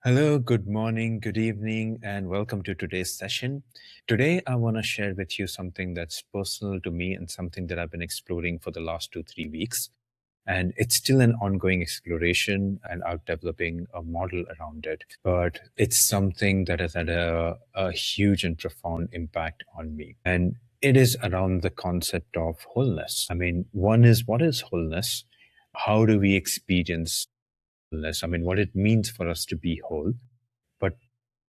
Hello, good morning, good evening, and welcome to today's session. Today, I want to share with you something that's personal to me and something that I've been exploring for the last 2, 3 weeks. And it's still an ongoing exploration, and I'm developing a model around it. But it's something that has had a huge and profound impact on me. And it is around the concept of wholeness. I mean, one is, what is wholeness? How do we experience wholeness? I mean, what it means for us to be whole. But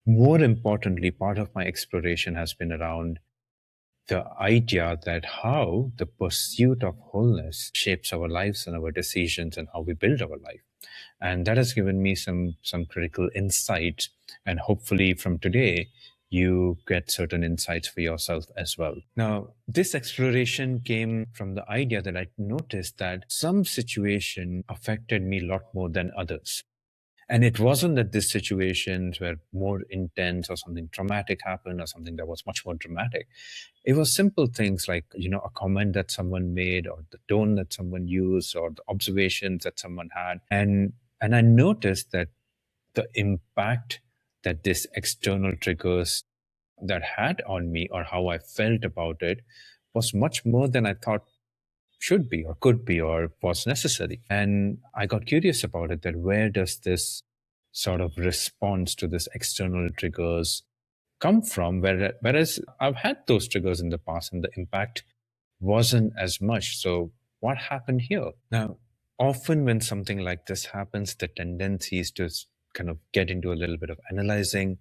more importantly, part of my exploration has been around the idea that how the pursuit of wholeness shapes our lives and our decisions and how we build our life. And that has given me some critical insights. And hopefully from today, you get certain insights for yourself as well. Now, this exploration came from the idea that I noticed that some situation affected me a lot more than others. And it wasn't that these situations were more intense or something traumatic happened or something that was much more dramatic. It was simple things like, a comment that someone made or the tone that someone used or the observations that someone had. And I noticed that the impact that this external triggers that had on me or how I felt about it was much more than I thought should be or could be or was necessary. And I got curious about it, that where does this sort of response to this external triggers come from? Whereas I've had those triggers in the past and the impact wasn't as much. So what happened here? Now, often when something like this happens, the tendency is to kind of get into a little bit of analyzing,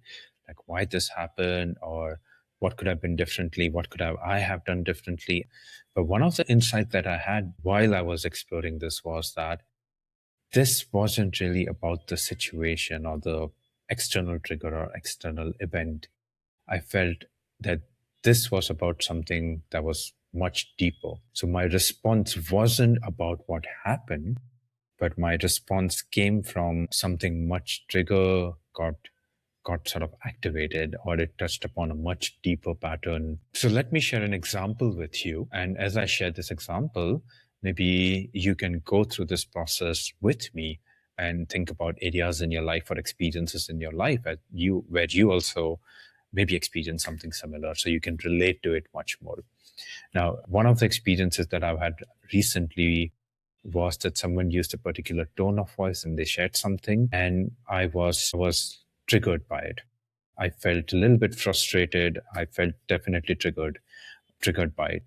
like why this happened or what could have been differently, what could I have done differently. But one of the insights that I had while I was exploring this was that this wasn't really about the situation or the external trigger or external event. I felt that this was about something that was much deeper. So my response wasn't about what happened, but my response came from something much trigger got sort of activated, or it touched upon a much deeper pattern. So let me share an example with you. And as I share this example, maybe you can go through this process with me and think about areas in your life or experiences in your life where you also maybe experience something similar, so you can relate to it much more. Now, one of the experiences that I've had recently was that someone used a particular tone of voice and they shared something, and I was triggered by it. I felt a little bit frustrated. I felt definitely triggered by it.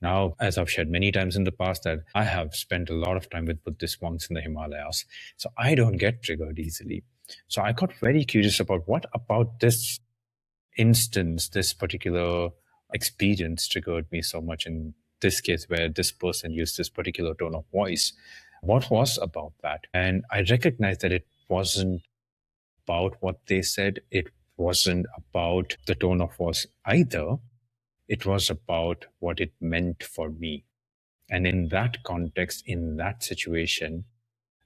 Now, as I've shared many times in the past, that I have spent a lot of time with Buddhist monks in the Himalayas, so I don't get triggered easily. So I got very curious about what about this instance, this particular experience triggered me so much in this case, where this person used this particular tone of voice. What was about that? And I recognized that it wasn't about what they said. It wasn't about the tone of voice either. It was about what it meant for me. And in that context, in that situation,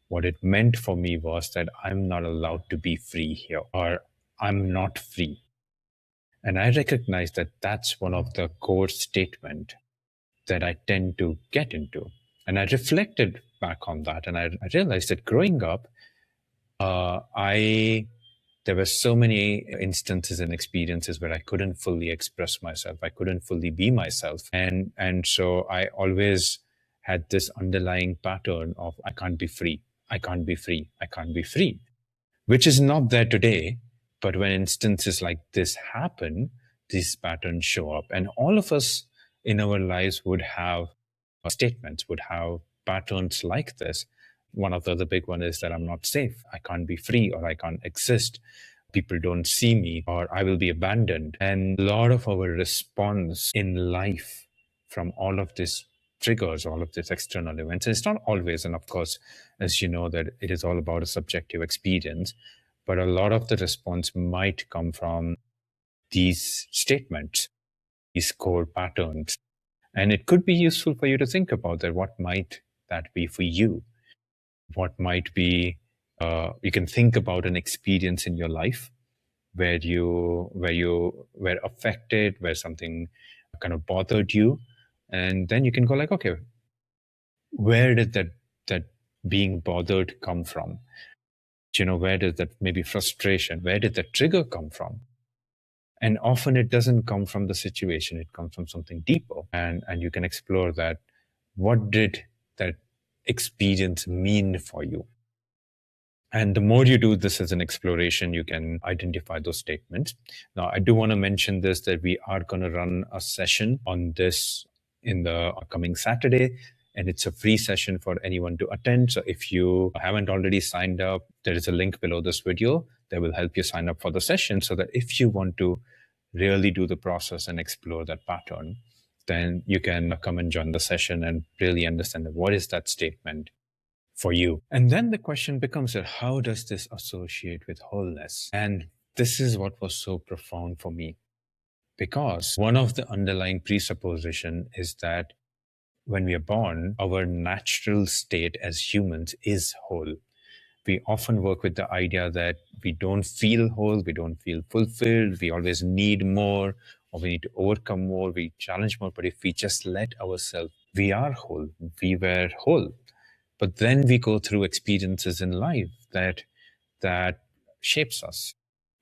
what it meant for me was that I'm not allowed to be free here, or I'm not free. And I recognize that that's one of the core statement that I tend to get into. And I reflected back on that, and I realized that growing up, there were so many instances and experiences where I couldn't fully express myself. I couldn't fully be myself. And so I always had this underlying pattern of I can't be free. I can't be free. I can't be free, which is not there today. But when instances like this happen, these patterns show up. And all of us in our lives would have statements, would have patterns like this. One of the other big one is that I'm not safe. I can't be free, or I can't exist. People don't see me, or I will be abandoned. And a lot of our response in life from all of this triggers, all of these external events, and it's not always, and of course, as you know, that it is all about a subjective experience, but a lot of the response might come from these statements, these core patterns. And it could be useful for you to think about that. What might that be for you? What might be, you can think about an experience in your life where you were affected, where something kind of bothered you. And then you can go like, okay, where did that being bothered come from? where does that maybe frustration, where did that trigger come from? And often it doesn't come from the situation, it comes from something deeper. And you can explore that. What did that experience mean for you? And the more you do this as an exploration, you can identify those statements. Now, I do want to mention this, that we are going to run a session on this in the upcoming Saturday, and it's a free session for anyone to attend. So if you haven't already signed up, there is a link below this video that will help you sign up for the session, so that if you want to really do the process and explore that pattern, then you can come and join the session and really understand what is that statement for you. And then the question becomes that how does this associate with wholeness? And this is what was so profound for me, because one of the underlying presupposition is that when we are born, our natural state as humans is whole. We often work with the idea that we don't feel whole, we don't feel fulfilled, we always need more, or we need to overcome more, we challenge more. But if we just let ourselves, we are whole, we were whole. But then we go through experiences in life that shapes us,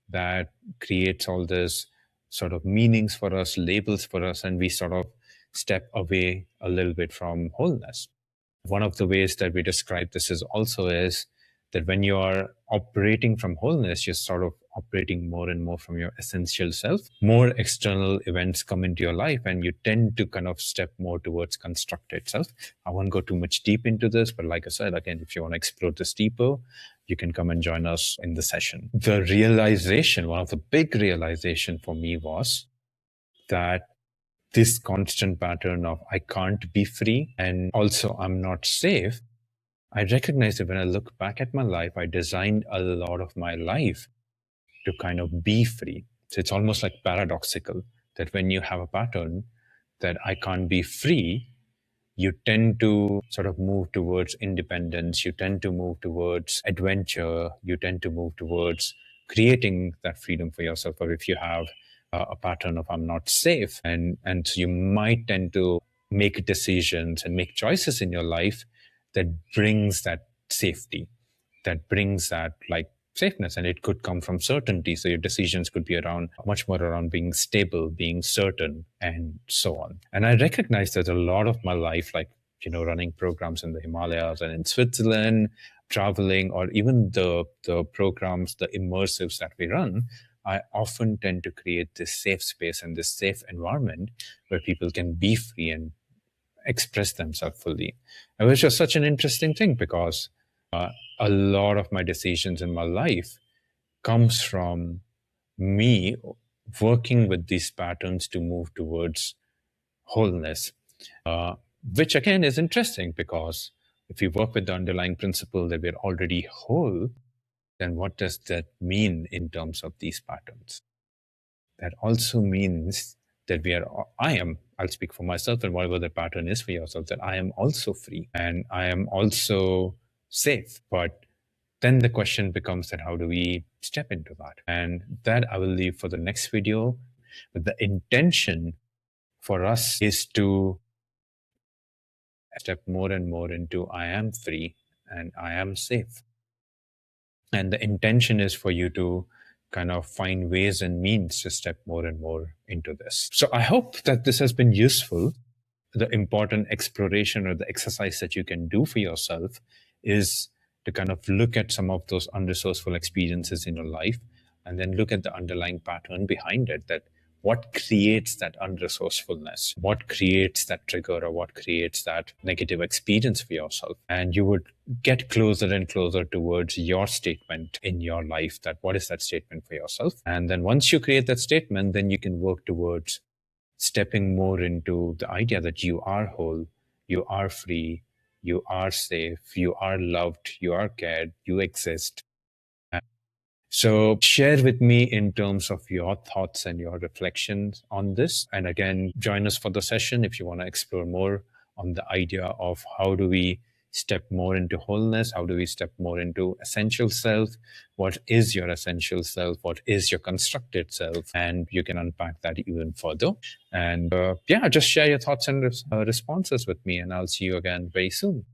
that creates all this sort of meanings for us, labels for us, and we sort of step away a little bit from wholeness. One of the ways that we describe this is also is that when you are operating from wholeness, you're sort of operating more and more from your essential self. More external events come into your life and you tend to kind of step more towards constructed self. I won't go too much deep into this, but like I said, again, if you want to explore this deeper, you can come and join us in the session. The realization, one of the big realization for me was that this constant pattern of I can't be free and also I'm not safe, I recognize that when I look back at my life, I designed a lot of my life to kind of be free. So it's almost like paradoxical that when you have a pattern that I can't be free, you tend to sort of move towards independence, you tend to move towards adventure, you tend to move towards creating that freedom for yourself. Or if you have a pattern of I'm not safe, and so you might tend to make decisions and make choices in your life that brings that safety, that brings that like safeness, and it could come from certainty. So your decisions could be around much more around being stable, being certain, and so on. And I recognize that a lot of my life, like running programs in the Himalayas and in Switzerland, traveling, or even the programs, the immersives that we run, I often tend to create this safe space and this safe environment where people can be free and express themselves fully. And which was such an interesting thing, because a lot of my decisions in my life comes from me working with these patterns to move towards wholeness, which again is interesting, because if we work with the underlying principle that we're already whole, then what does that mean in terms of these patterns? That also means that I'll speak for myself, and whatever the pattern is for yourself, that I am also free and I am also safe. But then the question becomes that how do we step into that? And that I will leave for the next video. But the intention for us is to step more and more into I am free and I am safe. And the intention is for you to kind of find ways and means to step more and more into this. So I hope that this has been useful. The important exploration or the exercise that you can do for yourself is to kind of look at some of those unresourceful experiences in your life, and then look at the underlying pattern behind it, that what creates that unresourcefulness, what creates that trigger, or what creates that negative experience for yourself. And you would get closer and closer towards your statement in your life, that what is that statement for yourself. And then once you create that statement, then you can work towards stepping more into the idea that you are whole, you are free, you are safe, you are loved, you are cared, you exist. So share with me in terms of your thoughts and your reflections on this. And again, join us for the session if you want to explore more on the idea of how do we step more into wholeness? How do we step more into essential self? What is your essential self? What is your constructed self? And you can unpack that even further. And just share your thoughts and responses with me, and I'll see you again very soon.